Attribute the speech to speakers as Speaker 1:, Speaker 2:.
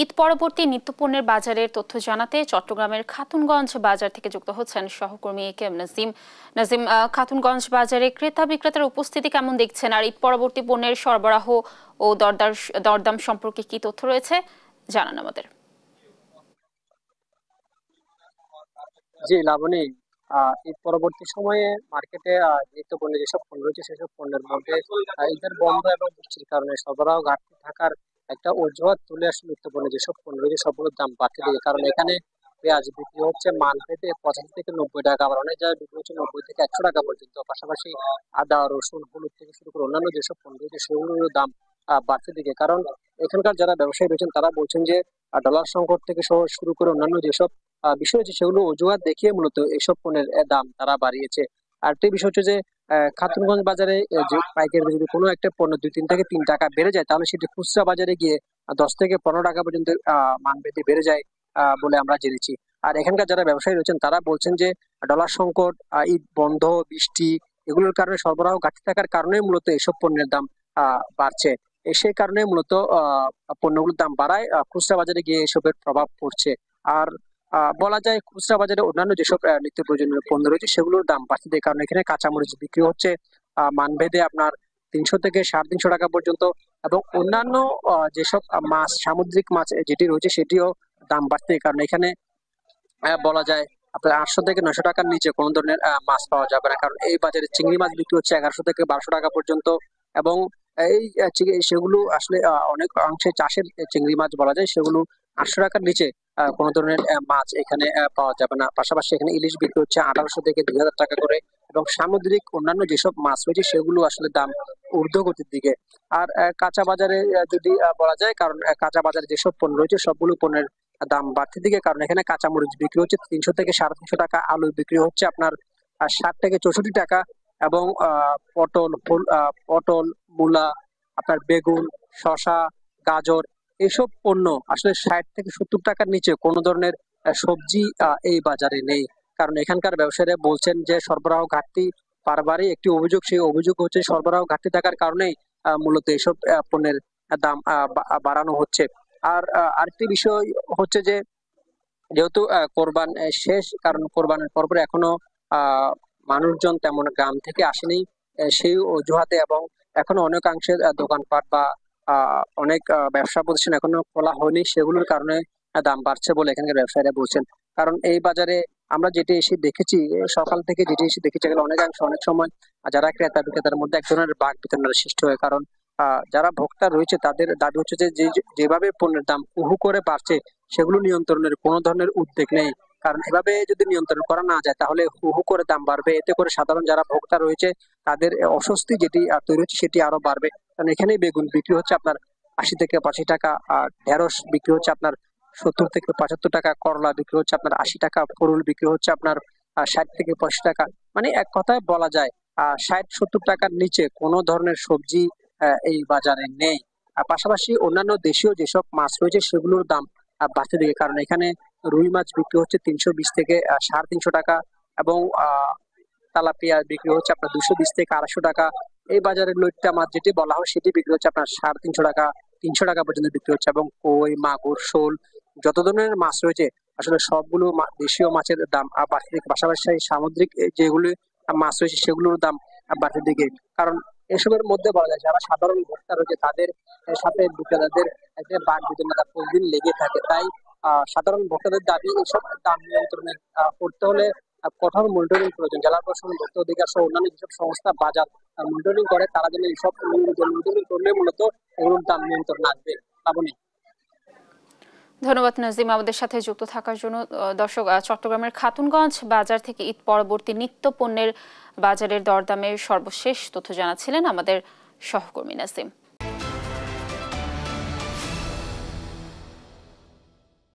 Speaker 1: ঈদ পরবর্তী নিত্যপণ্যের বাজারের তথ্য জানাতে চট্টগ্রামের খাতুনগঞ্জ বাজার থেকে যুক্ত হচ্ছেন সহকর্মী কেএম নাজিম। নাজিম, খাতুনগঞ্জ বাজারে ক্রেতা বিক্রেতার উপস্থিতি কেমন দেখছেন, আর ঈদ পরবর্তী পণ্যের সরবরাহ ও দরদাম সম্পর্কে কি তথ্য রয়েছে জানান আমাদের।
Speaker 2: জি লাবণী, ঈদ পরবর্তী সময়ে মার্কেটে নিত্যপণ্য যেসব পণ্য রয়েছে সেসব পণ্যের মধ্যে ঈদের বন্ধ এবং বৃষ্টির কারণে সরবরাহ ঘাটতি থাকার একটা অজুহাত তুলে আসলে নিত্যপণ্য যেসব পণ্য রয়েছে সবগুলোর দাম বাড়তে দিকে। কারণ এখানে পেঁয়াজ বিক্রি হচ্ছে মার্কেটে 85 থেকে 90 টাকা, আবার অনেক জায়গায় বিক্রি হচ্ছে 90 থেকে 100 টাকা পর্যন্ত। পাশাপাশি আদা, রসুন, হলুদ থেকে শুরু করে অন্যান্য যেসব পণ্য রয়েছে সেগুলোর দাম বাড়তে দিকে। কারণ এখানকার যারা ব্যবসায়ী রয়েছেন তারা বলছেন যে ডলার সংকট থেকে শুরু করে অন্যান্য যেসব বিষয় হচ্ছে সেগুলো অজুহাত দেখিয়ে মূলত এইসব পণ্যের দাম তারা বাড়িয়েছে। আর একটি বিষয় হচ্ছে যে খাতুনগঞ্জ বাজারে যে পাইকারি যদি কোনো একটা পণ্য 2-3 থেকে 3 টাকা বেড়ে যায় তাহলে সেটি খুচরা বাজারে গিয়ে 10 থেকে 15 টাকা পর্যন্ত মান বৃদ্ধি বেড়ে যায় বলে আমরা জেনেছি। আর এখানকার যারা ব্যবসায়ী রয়েছেন তারা বলছেন যে ডলার সংকট, ঈদ বন্ধ, বৃষ্টি এগুলোর কারণে সরবরাহ ঘাটতি থাকার কারণে মূলত এইসব পণ্যের দাম বাড়ছে। সেই কারণে মূলত পণ্যগুলোর দাম বাড়ায়, খুচরা বাজারে গিয়ে এসবের প্রভাব পড়ছে। আর বলা যায় খুচরা বাজারে অন্যান্য যেসব নিত্য প্রয়োজনীয় পণ্য রয়েছে সেগুলোর দাম বাড়ছে, কারণ এখানে কাঁচামরিচ বিক্রি হচ্ছে মানভেদে আপনার 300 থেকে 350 টাকা পর্যন্ত, এবং অন্যান্য যেসব মাছ, সামুদ্রিক মাছ যেটি রয়েছে সেটিও দাম বাড়ছে, কারণ এখানে বলা যায় আপনার 800 থেকে 900 টাকার নিচে কোনো ধরনের মাছ পাওয়া যাবে না। কারণ এই বাজারে চিংড়ি মাছ বিক্রি হচ্ছে 1100 থেকে 1200 টাকা পর্যন্ত, এবং এই সেগুলো আসলে অনেক অংশে চাষের চিংড়ি মাছ বলা যায়, সেগুলো 800 টাকার নিচে কোনো ধরনের মাছ এখানে পাওয়া যাবে না। পাশাপাশি এখানে ইলিশ বিক্রি হচ্ছে 1800 থেকে 2000 টাকা করে, এবং সামুদ্রিক অন্যান্য যেসব মাছ রয়েছে সেগুলো আসলে দাম ঊর্ধ্বগতির দিকে। আর কাঁচা বাজারে যদি বলা যায়, কারণ কাঁচা বাজারে যেসব পণ্য রয়েছে সবগুলো পণ্যের দাম বাড়তির দিকে, কারণ এখানে কাঁচামরিচ বিক্রি হচ্ছে 300 থেকে 350 টাকা, আলু বিক্রি হচ্ছে আপনার 60 থেকে 64 টাকা, এবং পটল, মূলা, আপনার বেগুন, শসা, গাজর এইসব পণ্য আসলে 60 থেকে 70 টাকার নিচে কোনো ধরনের সবজি এই বাজারে নেই। কারণ এখানকার ব্যবসায়ীরা বলছেন যে সরবরাহ ঘাটতি বারবারই একটি অভিযোগ, সেই অভিযোগ হচ্ছে সরবরাহ ঘাটতি থাকার কারণেই মূলত এইসব পণ্যের দাম বাড়ানো হচ্ছে। আর আরেকটি বিষয় হচ্ছে যে যেহেতু কোরবান শেষ, কারণ কোরবানের পরপর এখনো মানুষজন তেমন গ্রাম থেকে আসেনি, সেই অজুহাতে, এবং এখনো অনেকাংশে দোকানপাট বা অনেক ব্যবসা প্রতিষ্ঠান এখনো খোলা হয়নি, সেগুলোর কারণে দাম বাড়ছে বলে এখানকার ব্যবসায়ীরা বলছেন। কারণ এই বাজারে আমরা যেটি এসে দেখেছি, সকাল থেকে যেটি এসে দেখেছি, এগুলো অনেকাংশ অনেক সময় যারা ক্রেতা বিক্রেতার মধ্যে এক ধরনের বাক বিতণ্ডার সৃষ্টি হয়। কারণ যারা ভোক্তা রয়েছে তাদের দাবি হচ্ছে যে যেভাবে পণ্যের দাম হু করে বাড়ছে সেগুলো নিয়ন্ত্রণের কোনো ধরনের উদ্যোগ নেই। কারণ এভাবে যদি নিয়ন্ত্রণ করা না যায় তাহলে হু করে দাম বাড়বে, এতে করে সাধারণ যারা ভোক্তা রয়েছে তাদের অস্বস্তি যেটি তৈরি হচ্ছে সেটি আরো বাড়বে। কারণ এখানে বেগুন বিক্রি হচ্ছে আপনার 80 থেকে 85 টাকা, আর ঢেঁড়স বিক্রি হচ্ছে আপনার 70 থেকে 75 টাকা, করলা বিক্রি হচ্ছে আপনার 80 টাকা, ফুল বিক্রি হচ্ছে আপনার 60 থেকে 85 টাকা। মানে এক কথায় বলা যায় 60-70 টাকার নিচে কোনো ধরনের সবজি এই বাজারে নেই। আর পাশাপাশি অন্যান্য দেশীয় যেসব মাছ রয়েছে সেগুলোর দাম বাড়তে দিকে, কারণ এখানে রুই মাছ বিক্রি হচ্ছে 320 থেকে 350 টাকা, এবং তেলাপিয়া বিক্রি হচ্ছে আপনার 220 থেকে 250 টাকা। এই বাজারে লইট্টা মাছ যেটি বলা হয় সেটি বিক্রি হচ্ছে আপনার 350 টাকা, 300 টাকা পর্যন্ত বিক্রি হচ্ছে, এবং কই, মাগুর, শোল যত ধরনের মাছ রয়েছে আসলে সবগুলো দেশীয় মাছের দাম বাড়তে দিকে। পাশাপাশি সামুদ্রিক যেগুলি মাছ রয়েছে সেগুলোর দাম বাড়তে দিকে। কারণ এসবের মধ্যে বলা যায় যারা সাধারণ ভোক্তা রয়েছে তাদের সাথে বিক্রেতাদের একটা বাক বিতণ্ডা প্রতিদিন লেগে থাকে। তাই সাধারণ ভোক্তাদের দাবি এইসব দাম নিয়ন্ত্রণে করতে হলে কঠোর মনিটরিং প্রয়োজন। জেলা প্রশাসন, ভোক্তা অধিকার সহ অন্যান্য যেসব সংস্থা বাজার মনিটরিং করে তারা যেন এইসব মনিটরিং করলে মূলত এগুলোর দাম নিয়ন্ত্রণ আসবে। লাবণী,
Speaker 1: ধন্যবাদ নাজিম আমাদের সাথে যুক্ত থাকার জন্য। দর্শক, চট্টগ্রামের খাতুনগঞ্জ বাজার থেকে ঈদ পরবর্তী নিত্য পণ্যের বাজারের দরদামের সর্বশেষ তথ্য জানাচ্ছিলেন আমাদের সহকর্মী নাজিম।